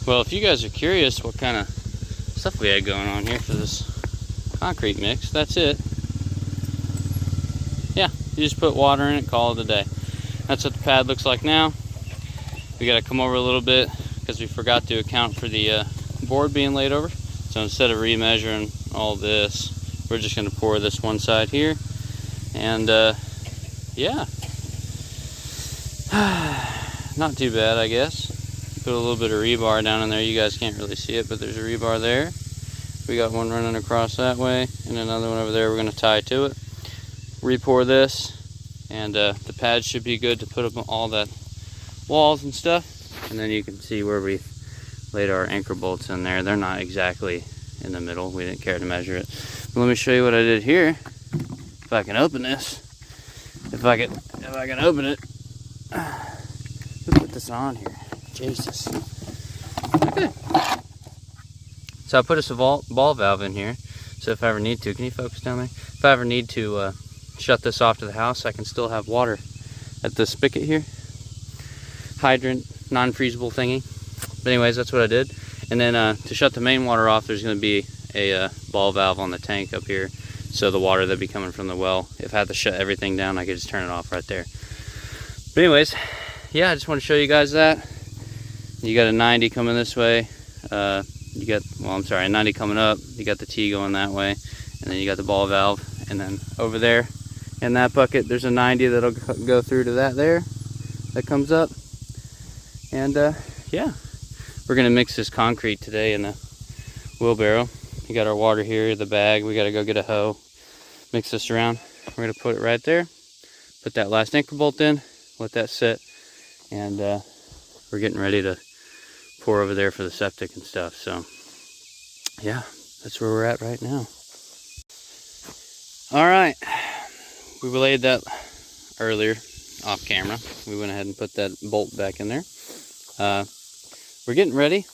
Well, if you guys are curious what kind of stuff we had going on here for this concrete mix, that's it. Yeah, you just put water in it, call it a day. That's what the pad looks like now. We got to come over a little bit because we forgot to account for the board being laid over. So instead of remeasuring all this, we're just going to pour this one side here. And yeah, not too bad, I guess. Put a little bit of rebar down in there. You guys can't really see it, but there's a rebar there. We got one running across that way and another one over there we're going to tie to it. Re-pour this, and the pad should be good to put up all that walls and stuff. And then you can see where we laid our anchor bolts in there. They're not exactly in the middle. We didn't care to measure it. But let me show you what I did here. If I can open this. If I can open it. Who put this on here? Jesus. Okay. So I put a ball valve in here. So if I ever need to, can you focus down there? If I ever need to shut this off to the house, I can still have water at the spigot here. Hydrant, non-freezable thingy. But anyways, that's what I did. And then to shut the main water off, there's going to be a ball valve on the tank up here. So the water that'd be coming from the well, if I had to shut everything down, I could just turn it off right there. But anyways, yeah, I just want to show you guys that. You got a 90 coming this way. You got, well, I'm sorry, a 90 coming up. You got the T going that way. And then you got the ball valve. And then over there in that bucket, there's a 90 that'll go through to that there. That comes up. And yeah, we're going to mix this concrete today in a wheelbarrow. You got our water here, the bag. We got to go get a hoe. Mix this around. We're going to put it right there. Put that last anchor bolt in. Let that sit. And we're getting ready to pour over there for the septic and stuff. So yeah, that's where we're at right now. All right, we relayed that earlier off camera. We went ahead and put that bolt back in there. We're getting ready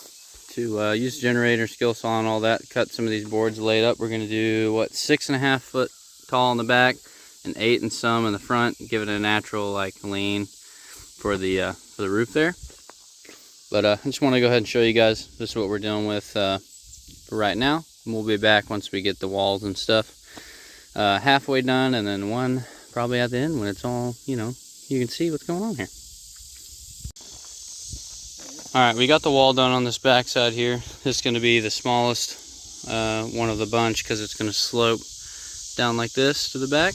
to use the generator, skill saw and all that, cut some of these boards laid up. We're going to do, what, 6.5 foot tall in the back and 8 and some in the front, give it a natural like lean for the roof there. But I just want to go ahead and show you guys this is what we're dealing with for right now. And we'll be back once we get the walls and stuff halfway done, and then one probably at the end when it's all, you know, you can see what's going on here. Alright, we got the wall done on this back side here. This is going to be the smallest one of the bunch because it's going to slope down like this to the back.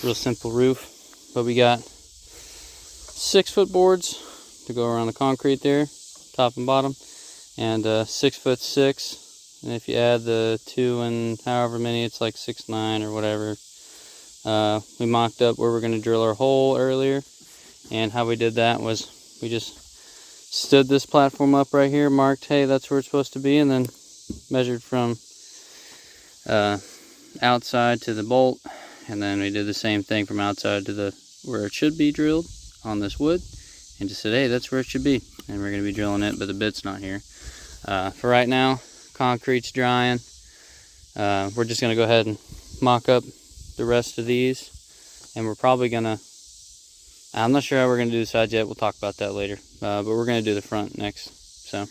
Real simple roof. But we got 6 foot boards to go around the concrete there, top and bottom, and 6'6". And if you add the 2 and however many, it's like 6'9" or whatever. We mocked up where we're going to drill our hole earlier, and how we did that was we just stood this platform up right here, marked, hey, that's where it's supposed to be, and then measured from outside to the bolt, and then we did the same thing from outside to the where it should be drilled on this wood, and just said, hey, that's where it should be, and we're going to be drilling it, but the bit's not here. For right now, concrete's drying. We're just going to go ahead and mock up the rest of these, and we're probably going to, I'm not sure how we're going to do the sides yet. We'll talk about that later. But we're going to do the front next. So,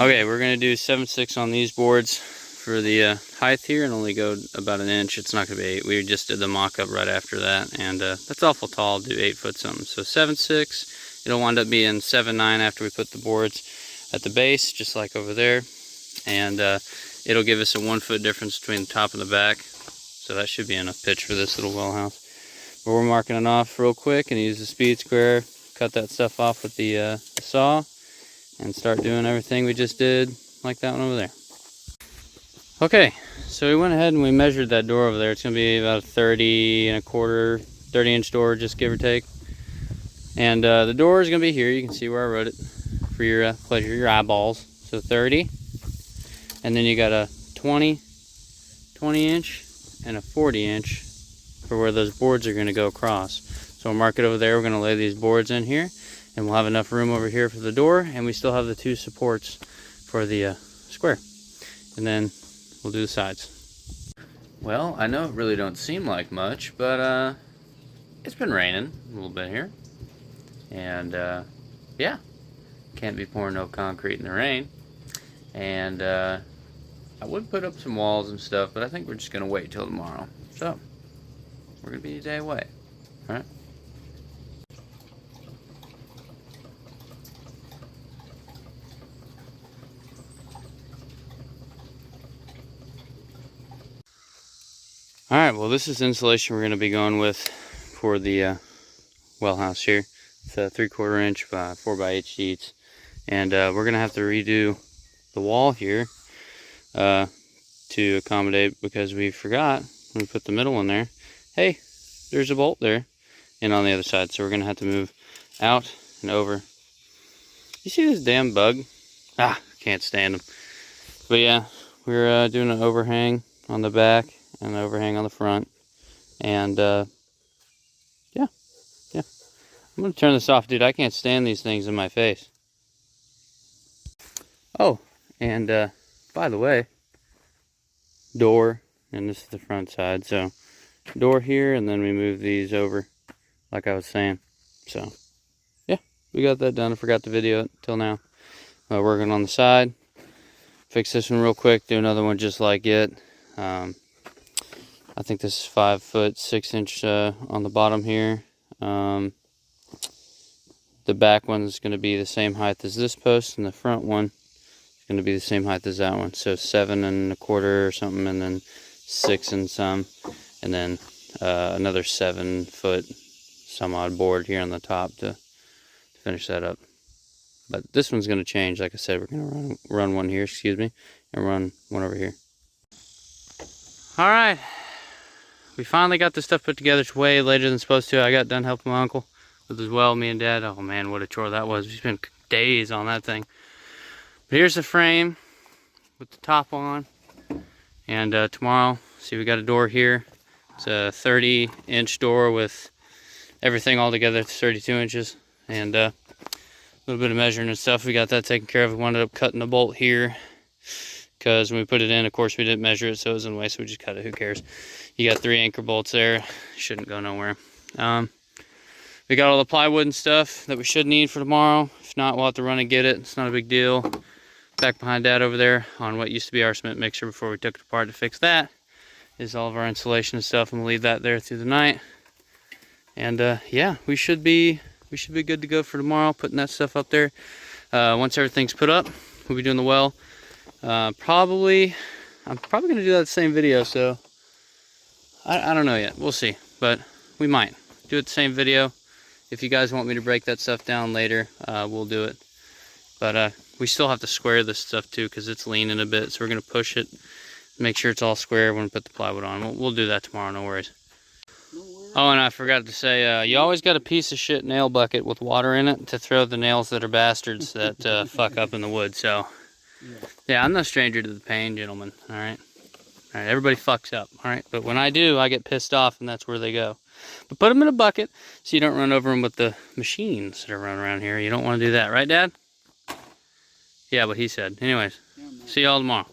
okay, we're going to do 7/6 on these boards for the height here, and only go about an inch. It's not going to be 8. We just did the mock-up right after that, and that's awful tall. Do 8 foot something. So 7/6. It'll wind up being 7/9 after we put the boards at the base, just like over there, and it'll give us a 1 foot difference between the top and the back. So that should be enough pitch for this little well house. But we're marking it off real quick and use the speed square, cut that stuff off with the saw, and start doing everything we just did, like that one over there. Okay, so we went ahead and we measured that door over there. It's going to be about a 30 inch door, just give or take. And the door is going to be here. You can see where I wrote it for your pleasure, your eyeballs. So 30, and then you got a 20 inch and a 40 inch for where those boards are going to go across. So we'll mark it over there. We're going to lay these boards in here, and we'll have enough room over here for the door, and we still have the 2 supports for the square. And then we'll do the sides. Well, I know it really don't seem like much, but it's been raining a little bit here, and yeah, Can't be pouring no concrete in the rain. And I would put up some walls and stuff, but I think we're just gonna wait till tomorrow. So we're gonna be a day away. All right. All right, well, this is the insulation we're going to be going with for the well house here. It's a 3/4 inch by 4x8 sheets. And we're going to have to redo the wall here to accommodate, because we forgot when we put the middle in there. Hey, there's a bolt there and on the other side. So we're going to have to move out and over. You see this damn bug? Can't stand them. But yeah, we're doing an overhang on the back and an overhang on the front. And yeah. I'm gonna turn this off, dude. I can't stand these things in my face. Oh, and by the way, door, and this is the front side, so door here, and then we move these over like I was saying. So yeah, we got that done. I forgot to video it till now. Working on the side. Fix this one real quick, do another one just like it. I think this is 5 foot 6 inch on the bottom here. The back one is going to be the same height as this post, and the front one is going to be the same height as that one. So 7 1/4 or something, and then 6 and some, and then another 7 foot some odd board here on the top to finish that up. But this one's going to change. Like I said, we're going to run one here, excuse me, and run one over here. All right. We finally got this stuff put together. It's way later than supposed to. I got done helping my uncle with his well, me and Dad. Oh man, what a chore that was. We spent days on that thing. But here's the frame with the top on. And tomorrow, see, we got a door here. It's a 30-inch door with everything all together. It's 32 inches. And a little bit of measuring and stuff. We got that taken care of. We wound up cutting the bolt here, because when we put it in, of course, we didn't measure it, so it was in the way, so we just cut it. Who cares? You got 3 anchor bolts there. Shouldn't go nowhere. We got all the plywood and stuff that we should need for tomorrow. If not, we'll have to run and get it. It's not a big deal. Back behind Dad over there on what used to be our cement mixer before we took it apart to fix that is all of our insulation and stuff, and we'll leave that there through the night. And yeah, we should be good to go for tomorrow, putting that stuff up there. Once everything's put up, we'll be doing the well. I'm probably going to do that same video, so I don't know yet. We'll see, but we might do it the same video. If you guys want me to break that stuff down later, we'll do it. But we still have to square this stuff too, because it's leaning a bit, so we're going to push it, make sure it's all square when we put the plywood on. We'll do that tomorrow, no worries. Oh, and I forgot to say, you always got a piece of shit nail bucket with water in it to throw the nails that are bastards that fuck up in the wood. So yeah, I'm no stranger to the pain, gentlemen. All right, everybody fucks up. All right, but when I do, I get pissed off, and that's where they go. But put them in a bucket so you don't run over them with the machines that are running around here. You don't want to do that, right, Dad? Yeah, what he said. Anyways, see y'all tomorrow.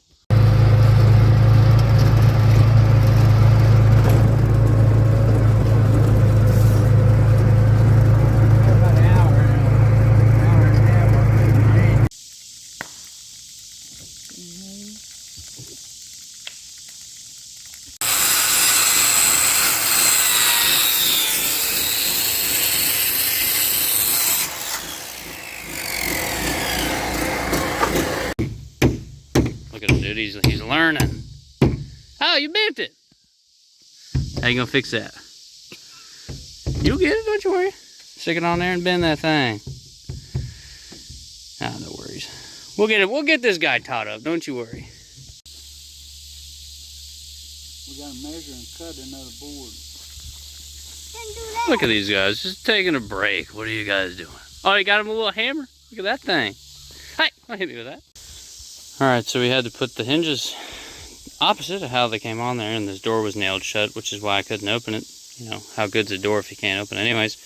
Look at him, dude. He's learning. Oh, you bent it. How you gonna fix that? You'll get it, don't you worry. Stick it on there and bend that thing. Ah, no worries. We'll get it. We'll get this guy taught up. Don't you worry. We gotta measure and cut another board. Look at these guys, just taking a break. What are you guys doing? Oh, you got him a little hammer? Look at that thing. Hey, don't hit me with that. Alright, so we had to put the hinges opposite of how they came on there, and this door was nailed shut, which is why I couldn't open it. You know, how good's a door if you can't open it? Anyways,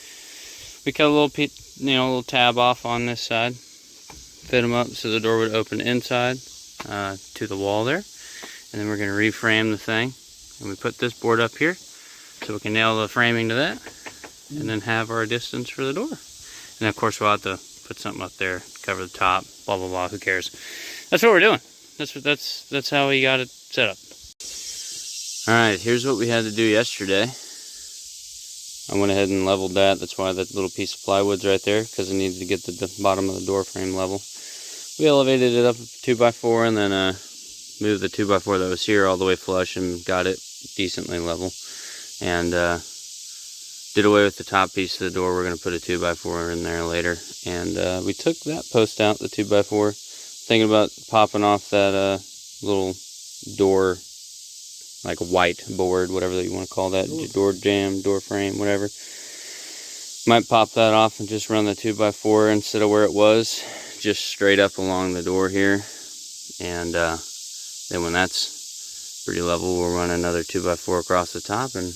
we cut a little tab off on this side, fit them up so the door would open inside to the wall there, and then we're going to reframe the thing, and we put this board up here so we can nail the framing to that, and then have our distance for the door. And of course we'll have to put something up there cover the top, blah blah blah. Who cares? That's what we're doing. That's how we got it set up. All right, here's what we had to do yesterday. I went ahead and leveled that. That's why that little piece of plywood's right there, because I needed to get the bottom of the door frame level. We elevated it up 2x4 and then moved the 2x4 that was here all the way flush and got it decently level. And did away with the top piece of the door. We're going to put a 2x4 in there later. And we took that post out, the 2x4. Thinking about popping off that little door, like a white board, whatever you want to call that, door jamb, door frame, whatever. Might pop that off and just run the 2x4 instead of where it was, just straight up along the door here. And then when that's pretty level, we'll run another 2x4 across the top, and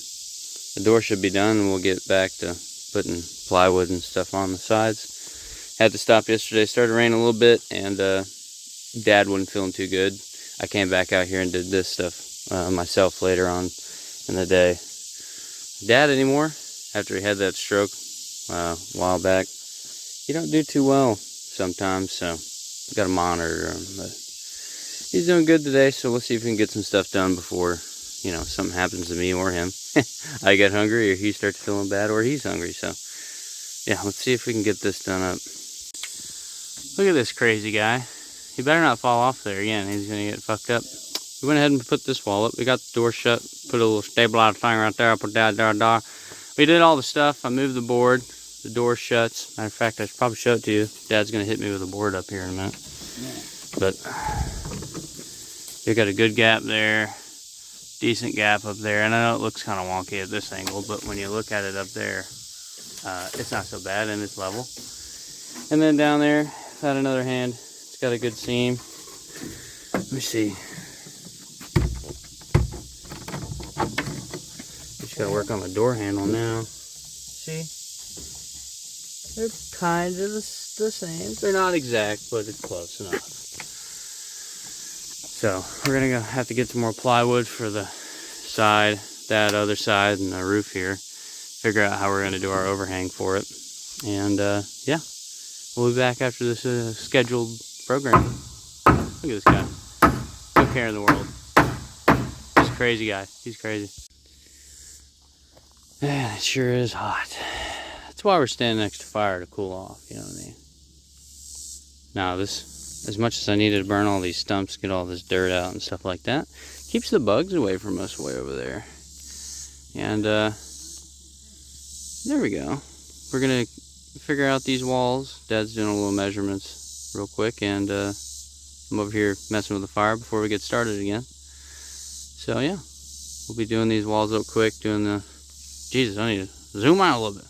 the door should be done, and we'll get back to putting plywood and stuff on the sides. Had to stop yesterday. Started raining a little bit, and Dad wasn't feeling too good. I came back out here and did this stuff myself later on in the day. Dad anymore, after he had that stroke a while back, he don't do too well sometimes, so we got to monitor him. But he's doing good today, so we'll see if we can get some stuff done before, you know, something happens to me or him. I get hungry, or he starts feeling bad, or he's hungry. So yeah, let's see if we can get this done up. Look at this crazy guy. He better not fall off there again. He's gonna get fucked up. We went ahead and put this wall up. We got the door shut, put a little stabilizer thing right there. I put that there. We did all the stuff. I moved the board. The door shuts. Matter of fact, I should probably show it to you. Dad's gonna hit me with a board up here in a minute. Yeah. But you got a good gap there, decent gap up there, and I know it looks kind of wonky at this angle, but when you look at it up there, it's not so bad and it's level. And then down there, at another hand, it's got a good seam. Let me see. Just gotta work on the door handle now. See? They're kind of the same. They're not exact, but it's close enough. So we're gonna have to get some more plywood for the side, that other side, and the roof here. Figure out how we're gonna do our overhang for it. And yeah, we'll be back after this scheduled program. Look at this guy. No care in the world. He's a crazy guy. He's crazy. Man, it sure is hot. That's why we're standing next to fire, to cool off, you know what I mean? Now this, as much as I needed to burn all these stumps, get all this dirt out and stuff like that, keeps the bugs away from us way over there. And there we go. We're gonna figure out these walls. Dad's doing a little measurements real quick, and I'm over here messing with the fire before we get started again. So yeah, we'll be doing these walls up quick, doing the, Jesus, I need to zoom out a little bit.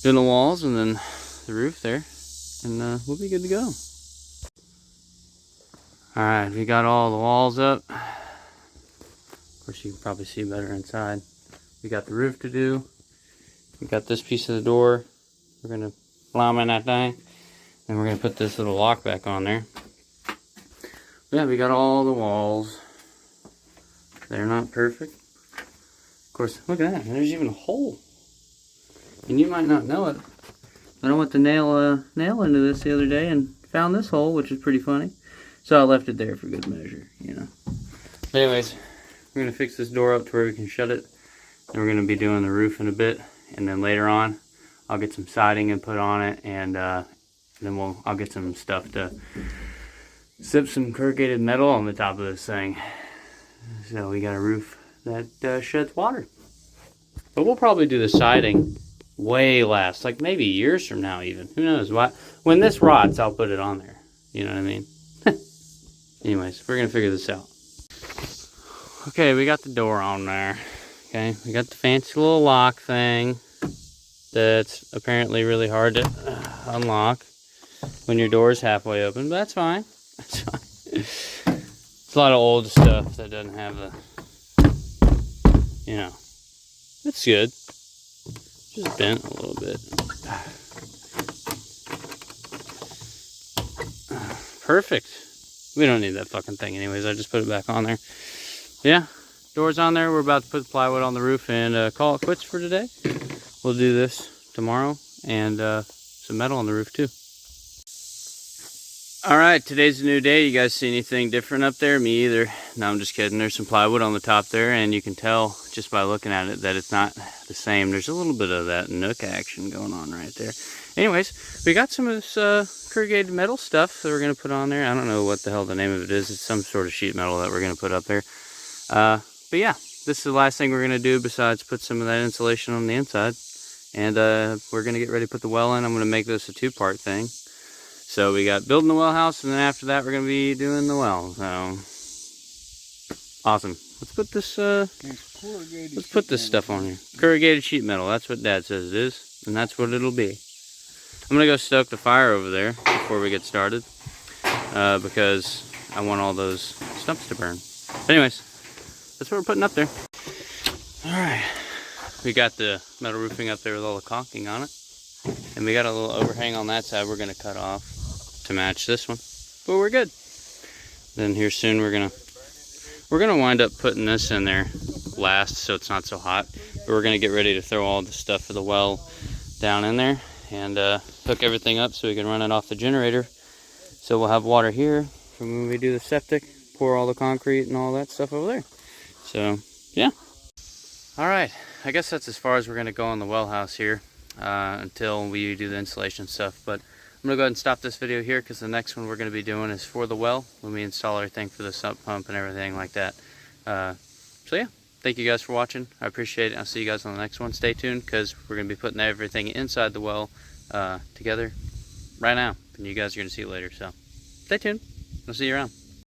Doing the walls and then the roof there, and we'll be good to go. Alright, we got all the walls up. Of course, you can probably see better inside. We got the roof to do. We got this piece of the door. We're going to plumb in that thing. Then we're going to put this little lock back on there. Yeah, we got all the walls. They're not perfect. Of course, look at that. There's even a hole. And you might not know it, but I went to nail into this the other day and found this hole, which is pretty funny. So I left it there for good measure, you know. But anyways, we're going to fix this door up to where we can shut it. Then we're going to be doing the roof in a bit. And then later on, I'll get some siding and put on it. And then I'll get some stuff to zip some corrugated metal on the top of this thing. So we got a roof that sheds water. But we'll probably do the siding way last, like maybe years from now even. Who knows? When this rots, I'll put it on there. You know what I mean? Anyways, we're going to figure this out. Okay, we got the door on there. Okay, we got the fancy little lock thing that's apparently really hard to unlock when your door is halfway open, but that's fine. That's fine. It's a lot of old stuff that doesn't have the, you know, it's good. Just bent a little bit. Perfect. We don't need that fucking thing anyways. I just put it back on there. Yeah, door's on there. We're about to put the plywood on the roof and call it quits for today. We'll do this tomorrow and some metal on the roof too. Alright, today's a new day. You guys see anything different up there? Me either. No, I'm just kidding. There's some plywood on the top there, and you can tell just by looking at it that it's not the same. There's a little bit of that nook action going on right there. Anyways, we got some of this corrugated metal stuff that we're going to put on there. I don't know what the hell the name of it is. It's some sort of sheet metal that we're going to put up there. But yeah, this is the last thing we're going to do besides put some of that insulation on the inside. And we're going to get ready to put the well in. I'm going to make this a two-part thing. So we got building the well house, and then after that we're going to be doing the well. So awesome. Let's put this stuff on here. Corrugated sheet metal. That's what Dad says it is, and that's what it'll be. I'm going to go stoke the fire over there before we get started because I want all those stumps to burn. But anyways, that's what we're putting up there. All right. We got the metal roofing up there with all the caulking on it, and we got a little overhang on that side we're going to cut off to match this one, but we're good. Then here soon we're gonna wind up putting this in there last so it's not so hot, but we're gonna get ready to throw all the stuff for the well down in there and hook everything up so we can run it off the generator, so we'll have water here from when we do the septic, pour all the concrete and all that stuff over there. So yeah, all right, I guess that's as far as we're gonna go on the well house here until we do the insulation stuff. But I'm going to go ahead and stop this video here because the next one we're going to be doing is for the well, when we install everything for the sump pump and everything like that. So yeah, thank you guys for watching. I appreciate it. I'll see you guys on the next one. Stay tuned because we're going to be putting everything inside the well together right now. And you guys are going to see it later. So stay tuned. I'll see you around.